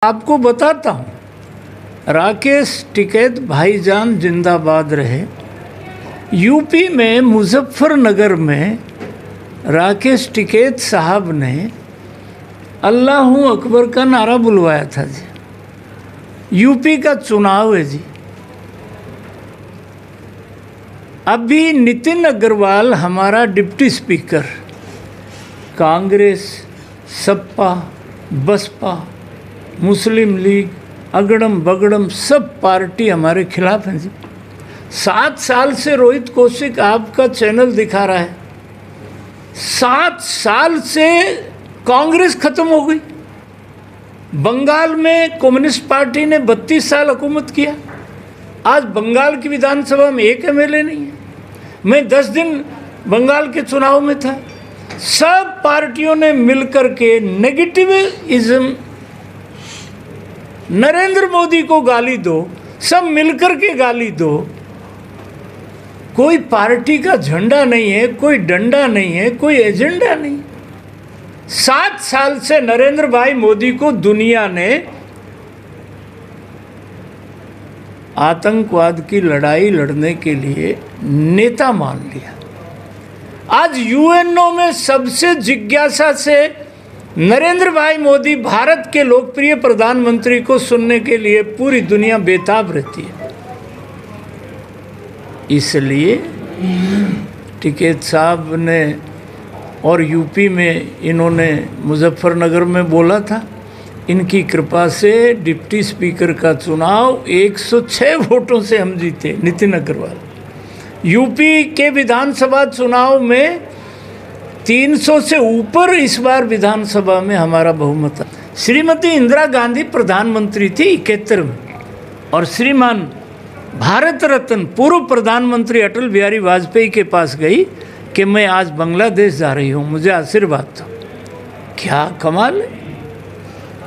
आपको बताता हूँ, राकेश टिकैत भाईजान जिंदाबाद रहे। यूपी में मुजफ्फरनगर में राकेश टिकैत साहब ने अल्लाहू अकबर का नारा बुलवाया था जी। यूपी का चुनाव है जी। अभी नितिन अग्रवाल हमारा डिप्टी स्पीकर, कांग्रेस, सपा, बसपा, मुस्लिम लीग, अगड़म बगड़म सब पार्टी हमारे खिलाफ हैं जी। 7 साल से रोहित कौशिक आपका चैनल दिखा रहा है, 7 साल से कांग्रेस खत्म हो गई। बंगाल में कम्युनिस्ट पार्टी ने 32 साल हुकूमत किया। आज बंगाल की विधानसभा में एक एमएलए नहीं है। मैं 10 दिन बंगाल के चुनाव में था। सब पार्टियों ने मिलकर के नेगेटिविज्म, नरेंद्र मोदी को गाली दो, सब मिलकर के गाली दो। कोई पार्टी का झंडा नहीं है, कोई डंडा नहीं है, कोई एजेंडा नहीं। 7 साल से नरेंद्र भाई मोदी को दुनिया ने आतंकवाद की लड़ाई लड़ने के लिए नेता मान लिया। आज यूएनओ में सबसे जिज्ञासा से नरेंद्र भाई मोदी भारत के लोकप्रिय प्रधानमंत्री को सुनने के लिए पूरी दुनिया बेताब रहती है। इसलिए टिकैत साहब ने और यूपी में इन्होंने मुजफ्फरनगर में बोला था, इनकी कृपा से डिप्टी स्पीकर का चुनाव 106 वोटों से हम जीते, नितिन अग्रवाल। यूपी के विधानसभा चुनाव में 300 से ऊपर इस बार विधानसभा में हमारा बहुमत है। श्रीमती इंदिरा गांधी प्रधानमंत्री थी 71 में, और श्रीमान भारत रत्न पूर्व प्रधानमंत्री अटल बिहारी वाजपेयी के पास गई कि मैं आज बांग्लादेश जा रही हूँ, मुझे आशीर्वाद दो। क्या कमाल है।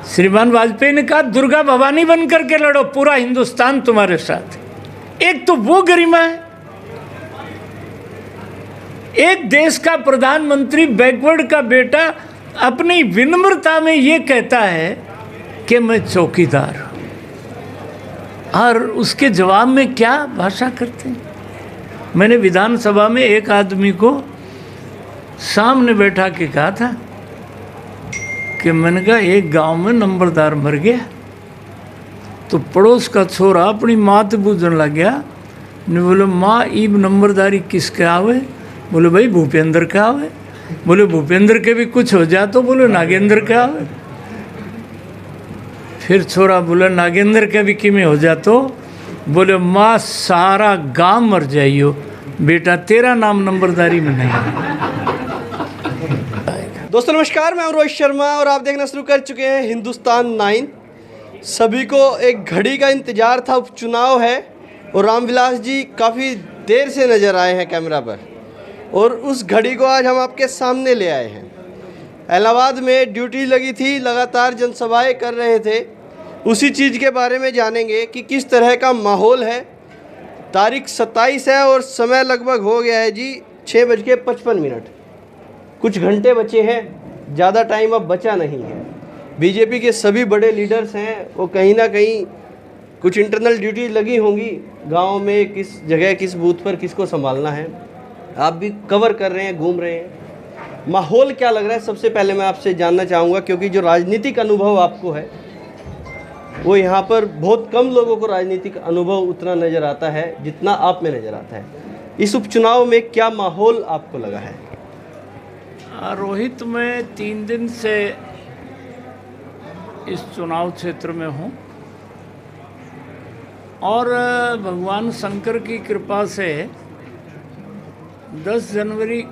श्रीमान वाजपेयी ने कहा दुर्गा भवानी बन करके लड़ो, पूरा हिंदुस्तान तुम्हारे साथ है। एक तो वो गरिमा है, एक देश का प्रधानमंत्री बैकवर्ड का बेटा अपनी विनम्रता में ये कहता है कि मैं चौकीदार हूँ, और उसके जवाब में क्या भाषा करते हैं। मैंने विधानसभा में एक आदमी को सामने बैठा के कहा था कि मैंने कहा एक गांव में नंबरदार मर गया, तो पड़ोस का छोरा अपनी माँ से पूछने लग गया, ने बोले माँ ईब नंबरदारी किसके आवे? बोले भाई भूपेंद्र का आवे। बोले भूपेंद्र के भी कुछ हो जाए तो बोले नागेंद्र का आवे। फिर छोरा बोले नागेंद्र के भी किमें हो जा तो बोले माँ सारा गांव मर जाइयो, बेटा तेरा नाम नंबरदारी में नहीं है। दोस्तों नमस्कार, मैं रोहित शर्मा और आप देखना शुरू कर चुके हैं हिंदुस्तान 9। सभी को एक घड़ी का इंतजार था, उपचुनाव है और रामविलास जी काफ़ी देर से नज़र आए हैं कैमरा पर, और उस घड़ी को आज हम आपके सामने ले आए हैं। इलाहाबाद में ड्यूटी लगी थी, लगातार जनसभाएं कर रहे थे। उसी चीज़ के बारे में जानेंगे कि किस तरह का माहौल है। तारीख 27 है और समय लगभग हो गया है जी 6:55। कुछ घंटे बचे हैं, ज़्यादा टाइम अब बचा नहीं है। बीजेपी के सभी बड़े लीडर्स हैं, वो कहीं ना कहीं कुछ इंटरनल ड्यूटी लगी होंगी, गांव में किस जगह किस बूथ पर किसको संभालना है। आप भी कवर कर रहे हैं, घूम रहे हैं। माहौल क्या लग रहा है, सबसे पहले मैं आपसे जानना चाहूँगा, क्योंकि जो राजनीतिक अनुभव आपको है वो यहाँ पर बहुत कम लोगों को राजनीतिक अनुभव उतना नज़र आता है जितना आप में नज़र आता है। इस उपचुनाव में क्या माहौल आपको लगा है? रोहित, मैं 3 दिन से इस चुनाव क्षेत्र में हूँ, और भगवान शंकर की कृपा से 10 जनवरी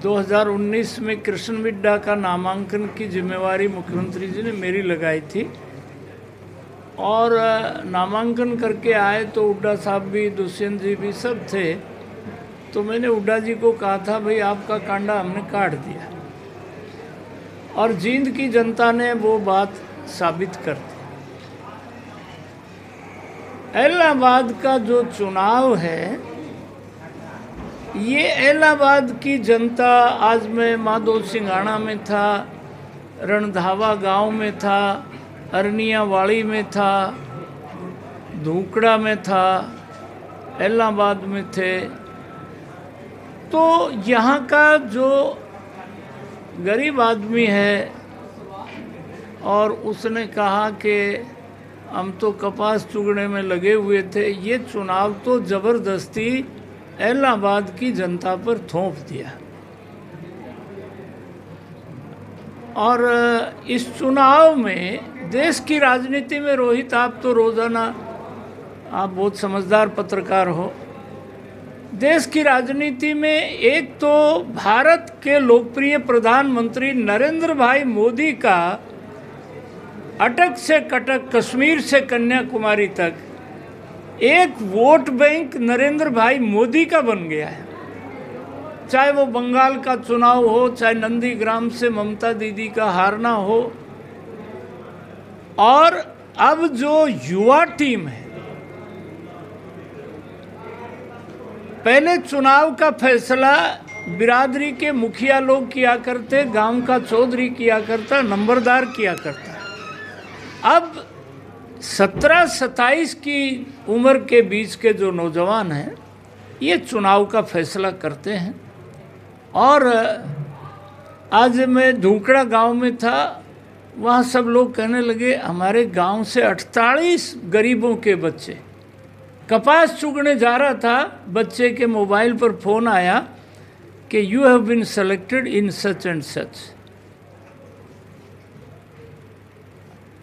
2019 में कृष्ण मिड्डा का नामांकन की जिम्मेवारी मुख्यमंत्री जी ने मेरी लगाई थी, और नामांकन करके आए तो हुड्डा साहब भी, दुष्यंत जी भी सब थे। तो मैंने हुड्डा जी को कहा था भाई आपका कांडा हमने काट दिया, और जींद की जनता ने वो बात साबित कर दी। इलाहाबाद का जो चुनाव है, ये इलाहाबाद की जनता, आज मैं माधो सिंघाना में था, रणधावा गांव में था, अरनियावाड़ी में था, धूकड़ा में था, इलाहाबाद में थे। तो यहाँ का जो गरीब आदमी है और उसने कहा कि हम तो कपास चुगने में लगे हुए थे, ये चुनाव तो ज़बरदस्ती इलाहाबाद की जनता पर थोप दिया। और इस चुनाव में देश की राजनीति में, रोहित आप तो रोज़ाना, आप बहुत समझदार पत्रकार हो, देश की राजनीति में एक तो भारत के लोकप्रिय प्रधानमंत्री नरेंद्र भाई मोदी का अटक से कटक, कश्मीर से कन्याकुमारी तक एक वोट बैंक नरेंद्र भाई मोदी का बन गया है। चाहे वो बंगाल का चुनाव हो, चाहे नंदीग्राम से ममता दीदी का हारना हो, और अब जो युवा टीम है, पहले चुनाव का फैसला बिरादरी के मुखिया लोग किया करते, गांव का चौधरी किया करता, नंबरदार किया करता। अब 17-27 की उम्र के बीच के जो नौजवान हैं, ये चुनाव का फैसला करते हैं। और आज मैं धूकड़ा गांव में था, वहाँ सब लोग कहने लगे हमारे गांव से 48 गरीबों के बच्चे, कपास चुगने जा रहा था, बच्चे के मोबाइल पर फ़ोन आया कि you have been selected in such and such.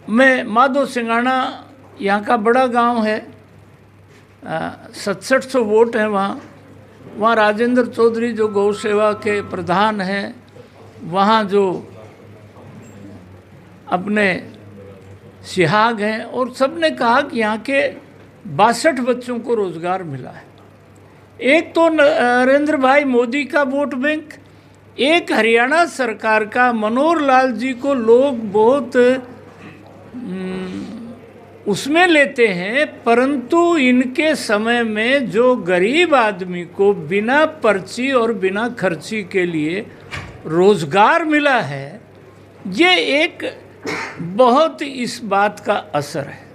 मैं माधो सिंगाना, यहाँ का बड़ा गांव है, 6700 वोट हैं वहाँ राजेंद्र चौधरी जो गौ सेवा के प्रधान हैं, वहाँ जो अपने सिहाग हैं, और सब ने कहा कि यहाँ के 62 बच्चों को रोज़गार मिला है। एक तो नरेंद्र भाई मोदी का वोट बैंक, एक हरियाणा सरकार का मनोहर लाल जी को लोग बहुत उसमें लेते हैं, परंतु इनके समय में जो गरीब आदमी को बिना पर्ची और बिना खर्ची के लिए रोज़गार मिला है, ये एक बहुत इस बात का असर है।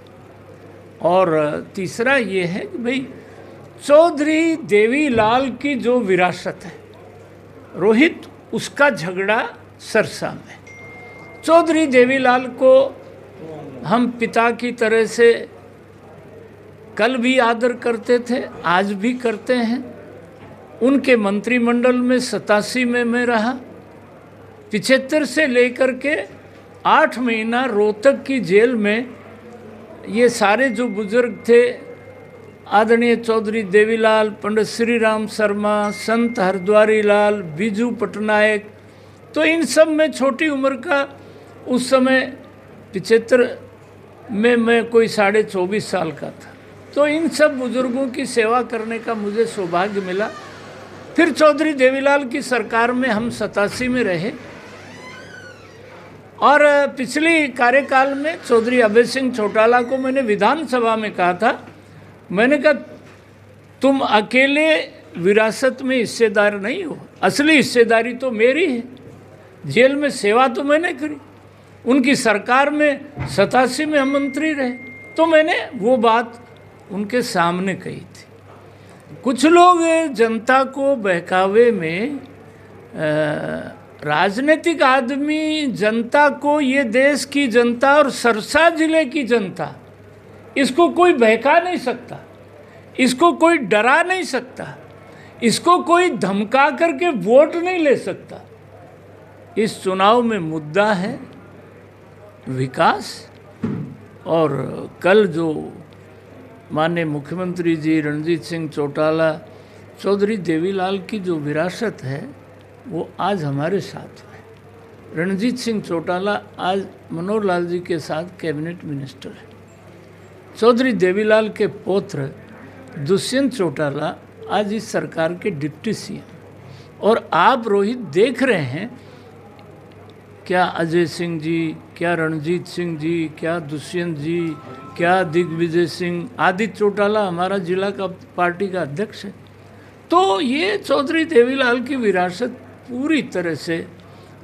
और तीसरा ये है कि भाई चौधरी देवीलाल की जो विरासत है रोहित, उसका झगड़ा सरसा में। चौधरी देवीलाल को हम पिता की तरह से कल भी आदर करते थे, आज भी करते हैं। उनके मंत्रिमंडल में 87 में मैं रहा। 75 से लेकर के 8 महीना रोहतक की जेल में ये सारे जो बुजुर्ग थे, आदरणीय चौधरी देवीलाल, पंडित श्री राम शर्मा, संत हरद्वारी लाल, बीजू पटनायक, तो इन सब में छोटी उम्र का, उस समय 75 में मैं कोई 24.5 साल का था। तो इन सब बुजुर्गों की सेवा करने का मुझे सौभाग्य मिला। फिर चौधरी देवीलाल की सरकार में हम 87 में रहे, और पिछली कार्यकाल में चौधरी अभय सिंह चौटाला को मैंने विधानसभा में कहा था, मैंने कहा तुम अकेले विरासत में हिस्सेदार नहीं हो, असली हिस्सेदारी तो मेरी है। जेल में सेवा तो मैंने करी, उनकी सरकार में 87 में हम मंत्री रहे, तो मैंने वो बात उनके सामने कही थी। कुछ लोग जनता को बहकावे में, राजनीतिक आदमी जनता को, ये देश की जनता और सरसा जिले की जनता, इसको कोई बहका नहीं सकता, इसको कोई डरा नहीं सकता, इसको कोई धमका करके वोट नहीं ले सकता। इस चुनाव में मुद्दा है विकास। और कल जो माननीय मुख्यमंत्री जी रणजीत सिंह चौटाला, चौधरी देवीलाल की जो विरासत है वो आज हमारे साथ है। रणजीत सिंह चौटाला आज मनोहर लाल जी के साथ कैबिनेट मिनिस्टर है। चौधरी देवीलाल के पौत्र दुष्यंत चौटाला आज इस सरकार के डिप्टी सीएम। और आप रोहित देख रहे हैं, क्या अजय सिंह जी, क्या रणजीत सिंह जी, क्या दुष्यंत जी, क्या दिग्विजय सिंह, आदित्य चौटाला हमारा जिला का पार्टी का अध्यक्ष है। तो ये चौधरी देवीलाल की विरासत पूरी तरह से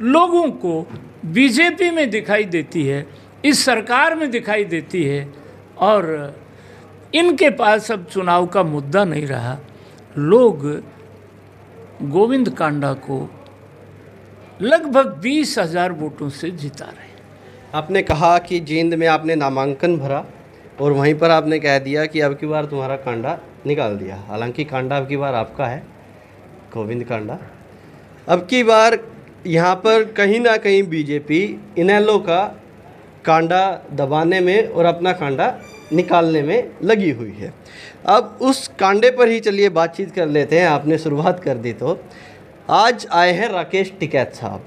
लोगों को बीजेपी में दिखाई देती है, इस सरकार में दिखाई देती है। और इनके पास अब चुनाव का मुद्दा नहीं रहा। लोग गोविंद कांडा को लगभग 20,000 वोटों से जिता रहे हैं। आपने कहा कि जींद में आपने नामांकन भरा और वहीं पर आपने कह दिया कि अब की बार तुम्हारा कांडा निकाल दिया। हालांकि कांडा अब की बार आपका है, गोविंद कांडा। अब की बार यहाँ पर कहीं ना कहीं बीजेपी इनेलो का कांडा दबाने में और अपना कांडा निकालने में लगी हुई है। अब उस कांडे पर ही चलिए बातचीत कर लेते हैं। आपने शुरुआत कर दी तो आज आए हैं राकेश टिकैत साहब,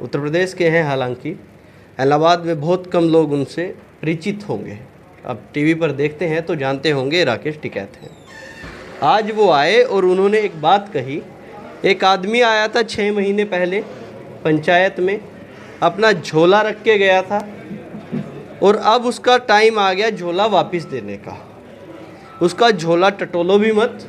उत्तर प्रदेश के हैं। हालांकि इलाहाबाद में बहुत कम लोग उनसे परिचित होंगे, अब टीवी पर देखते हैं तो जानते होंगे राकेश टिकैत हैं। आज वो आए और उन्होंने एक बात कही। एक आदमी आया था 6 महीने पहले पंचायत में, अपना झोला रख के गया था और अब उसका टाइम आ गया झोला वापस देने का। उसका झोला टटोलो भी मत,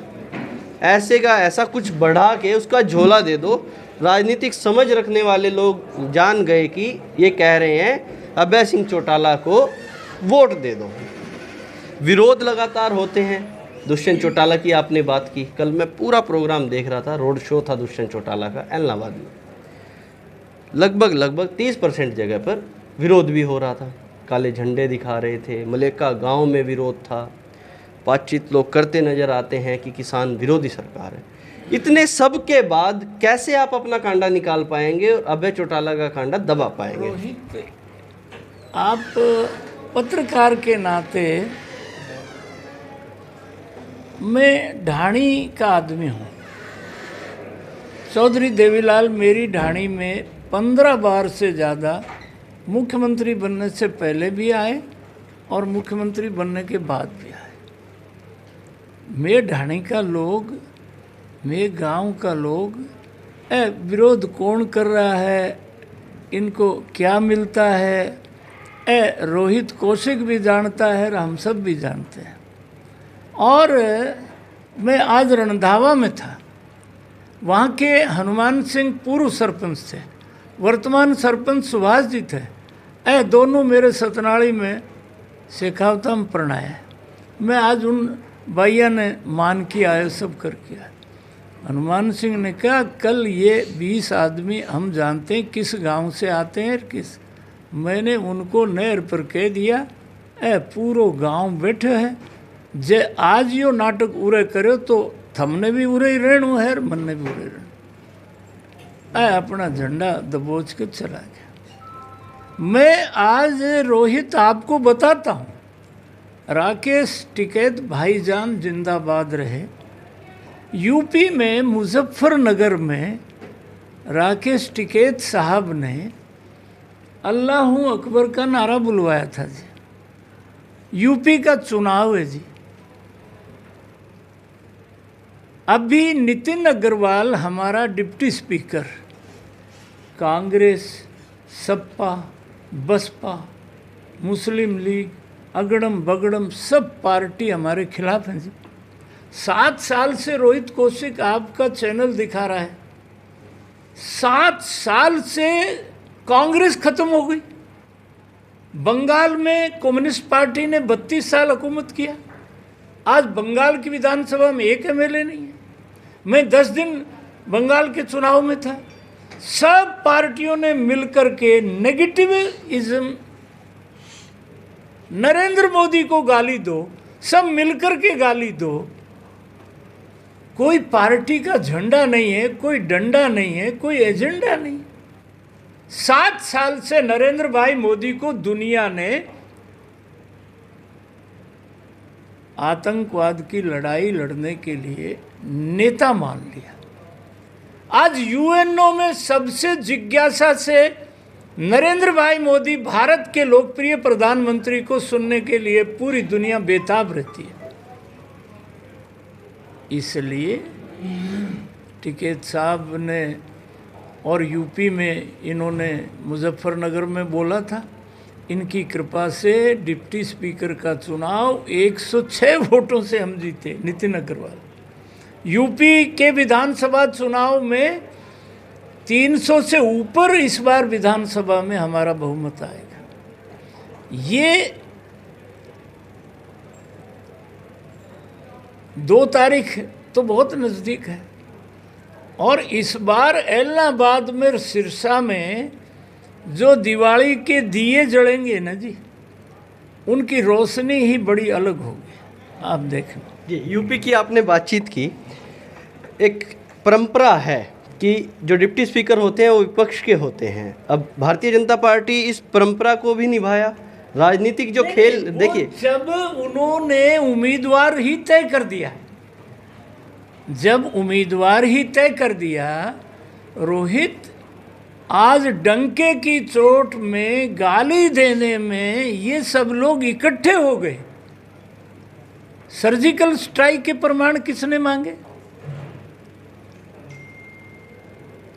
ऐसे का ऐसा कुछ बढ़ा के उसका झोला दे दो। राजनीतिक समझ रखने वाले लोग जान गए कि ये कह रहे हैं अभय सिंह चौटाला को वोट दे दो। विरोध लगातार होते हैं। दुष्यंत चौटाला की आपने बात की, कल मैं पूरा प्रोग्राम देख रहा था, रोड शो था दुष्यंत चौटाला का इलाहाबाद में। लगभग 30% जगह पर विरोध भी हो रहा था, काले झंडे दिखा रहे थे। मलेका गांव में विरोध था। बातचीत लोग करते नज़र आते हैं कि किसान विरोधी सरकार है। इतने सब के बाद कैसे आप अपना कांडा निकाल पाएंगे और अभय चौटाला का कांडा दबा पाएंगे? रोहित, आप पत्रकार के नाते, मैं ढाणी का आदमी हूँ। चौधरी देवीलाल मेरी ढाणी में 15 बार से ज़्यादा मुख्यमंत्री बनने से पहले भी आए और मुख्यमंत्री बनने के बाद भी आए। मैं ढाणी का लोग, मैं गांव का लोग, विरोध कौन कर रहा है, इनको क्या मिलता है, रोहित कौशिक भी जानता है और हम सब भी जानते हैं। और मैं आज रणधावा में था, वहाँ के हनुमान सिंह पूर्व सरपंच थे, वर्तमान सरपंच सुभाष जी थे। दोनों मेरे सतनाड़ी में शेखावता में प्रणाया। मैं आज उन भैया ने मान किया है, सब कर किया। हनुमान सिंह ने कहा कल ये 20 आदमी हम जानते हैं किस गांव से आते हैं किस। मैंने उनको नहर पर कह दिया, पूरो गांव बैठे है, जे आज यो नाटक उरे करो तो थमने भी उरे ही रहणु है, मनने भी उरे रहणु। अपना झंडा दबोच के चला गया। मैं आज रोहित आपको बताता हूँ, राकेश टिकैत भाईजान जिंदाबाद रहे। यूपी में मुजफ्फरनगर में राकेश टिकैत साहब ने अल्लाहू अकबर का नारा बुलवाया था जी। यूपी का चुनाव है जी। अभी नितिन अग्रवाल हमारा डिप्टी स्पीकर, कांग्रेस, सपा, बसपा, मुस्लिम लीग, अगड़म बगड़म सब पार्टी हमारे खिलाफ हैं जी। 7 साल से रोहित कौशिक आपका चैनल दिखा रहा है, 7 साल से कांग्रेस खत्म हो गई। बंगाल में कम्युनिस्ट पार्टी ने 32 साल हुकूमत किया। आज बंगाल की विधानसभा में एक एमएलए नहीं है। मैं 10 दिन बंगाल के चुनाव में था। सब पार्टियों ने मिलकर के नेगेटिविज्म, नरेंद्र मोदी को गाली दो, सब मिलकर के गाली दो। कोई पार्टी का झंडा नहीं है, कोई डंडा नहीं है, कोई एजेंडा नहीं। 7 साल से नरेंद्र भाई मोदी को दुनिया ने आतंकवाद की लड़ाई लड़ने के लिए नेता मान लिया। आज यूएनओ में सबसे जिज्ञासा से नरेंद्र भाई मोदी भारत के लोकप्रिय प्रधानमंत्री को सुनने के लिए पूरी दुनिया बेताब रहती है। इसलिए टिकैत साहब ने, और यूपी में इन्होंने मुजफ्फरनगर में बोला था, इनकी कृपा से डिप्टी स्पीकर का चुनाव 106 वोटों से हम जीते, नितिन अग्रवाल। यूपी के विधानसभा चुनाव में 300 से ऊपर इस बार विधानसभा में हमारा बहुमत आएगा। ये 2 तारीख तो बहुत नज़दीक है, और इस बार इलाहाबाद में सिरसा में जो दिवाली के दिए जलेंगे ना जी, उनकी रोशनी ही बड़ी अलग होगी, आप देखना। जी, यूपी की आपने बातचीत की। एक परंपरा है कि जो डिप्टी स्पीकर होते हैं वो विपक्ष के होते हैं। अब भारतीय जनता पार्टी इस परंपरा को भी निभाया। राजनीतिक जो खेल देखिए, जब उन्होंने उम्मीदवार ही तय कर दिया, जब उम्मीदवार ही तय कर दिया, रोहित आज डंके की चोट में गाली देने में ये सब लोग इकट्ठे हो गए। सर्जिकल स्ट्राइक के प्रमाण किसने मांगे?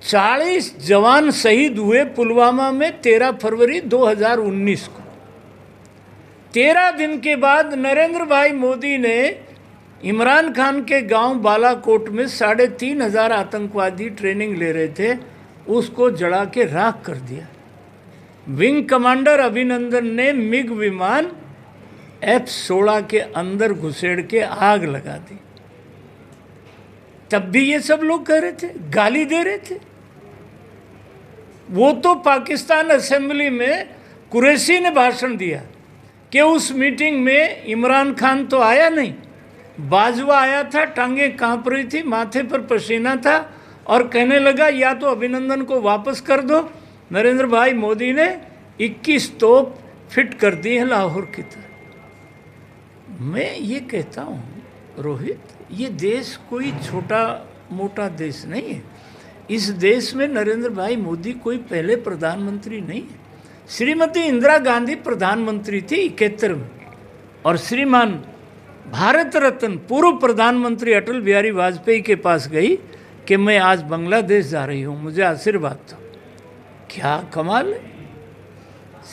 40 जवान शहीद हुए पुलवामा में 13 फरवरी 2019 को। 13 दिन के बाद नरेंद्र भाई मोदी ने इमरान खान के गांव बालाकोट में 3,500 आतंकवादी ट्रेनिंग ले रहे थे, उसको जला के राख कर दिया। विंग कमांडर अभिनंदन ने मिग विमान F-16 के अंदर घुसेड़ के आग लगा दी। तब भी ये सब लोग कह रहे थे, गाली दे रहे थे। वो तो पाकिस्तान असेंबली में कुरैशी ने भाषण दिया कि उस मीटिंग में इमरान खान तो आया नहीं, बाजवा आया था, टांगे कांप रही थी, माथे पर पसीना था, और कहने लगा या तो अभिनंदन को वापस कर दो। नरेंद्र भाई मोदी ने 21 तोप फिट कर दी है लाहौर की तरह। मैं ये कहता हूँ रोहित, ये देश कोई छोटा मोटा देश नहीं है। इस देश में नरेंद्र भाई मोदी कोई पहले प्रधानमंत्री नहीं है। श्रीमती इंदिरा गांधी प्रधानमंत्री थी 71 में, और श्रीमान भारत रत्न पूर्व प्रधानमंत्री अटल बिहारी वाजपेयी के पास गई कि मैं आज बांग्लादेश जा रही हूँ, मुझे आशीर्वाद दो। क्या कमाल है।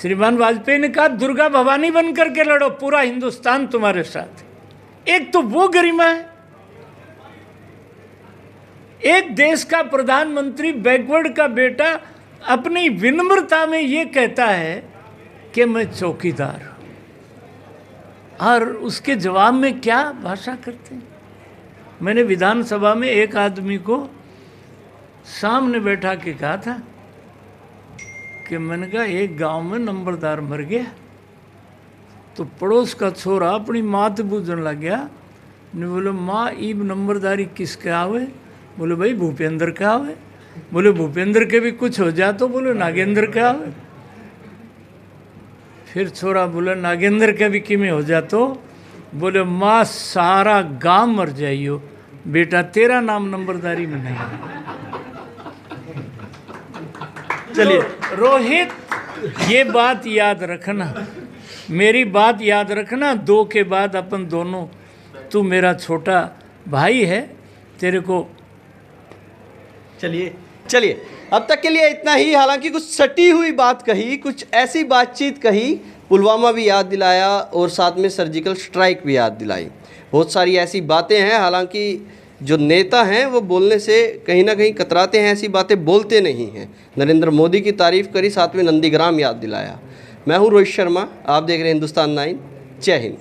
श्रीमान वाजपेयी ने कहा दुर्गा भवानी बन करके लड़ो, पूरा हिंदुस्तान तुम्हारे साथ है। एक तो वो गरिमा है, एक देश का प्रधानमंत्री बैकवर्ड का बेटा अपनी विनम्रता में ये कहता है कि मैं चौकीदार हूं, और उसके जवाब में क्या भाषा करते हैं। मैंने विधानसभा में एक आदमी को सामने बैठा के कहा था कि मैंने कहा एक गांव में नंबरदार मर गया, तो पड़ोस का छोरा अपनी माँ से पूछने लग गया, ने बोले माँ ईब नंबरदारी किसके आवे? बोले भाई भूपेंद्र का आवे। बोले भूपेंद्र के भी कुछ हो जा तो बोले नागेंद्र का आवे। फिर छोरा बोले नागेंद्र के भी किमें हो जा तो बोले माँ सारा गांव मर जाइयो, बेटा तेरा नाम नंबरदारी में नहीं। चलिए तो रोहित ये बात याद रखना, मेरी बात याद रखना। 2 के बाद अपन दोनों, तू मेरा छोटा भाई है, तेरे को। चलिए अब तक के लिए इतना ही। हालांकि कुछ सटी हुई बात कही, कुछ ऐसी बातचीत कही, पुलवामा भी याद दिलाया और साथ में सर्जिकल स्ट्राइक भी याद दिलाई। बहुत सारी ऐसी बातें हैं। हालांकि जो नेता हैं वो बोलने से कहीं ना कहीं कतराते हैं, ऐसी बातें बोलते नहीं हैं। नरेंद्र मोदी की तारीफ करी, साथ में नंदीग्राम याद दिलाया। मैं हूं रोहित शर्मा, आप देख रहे हैं हिंदुस्तान 9। जय हिंद।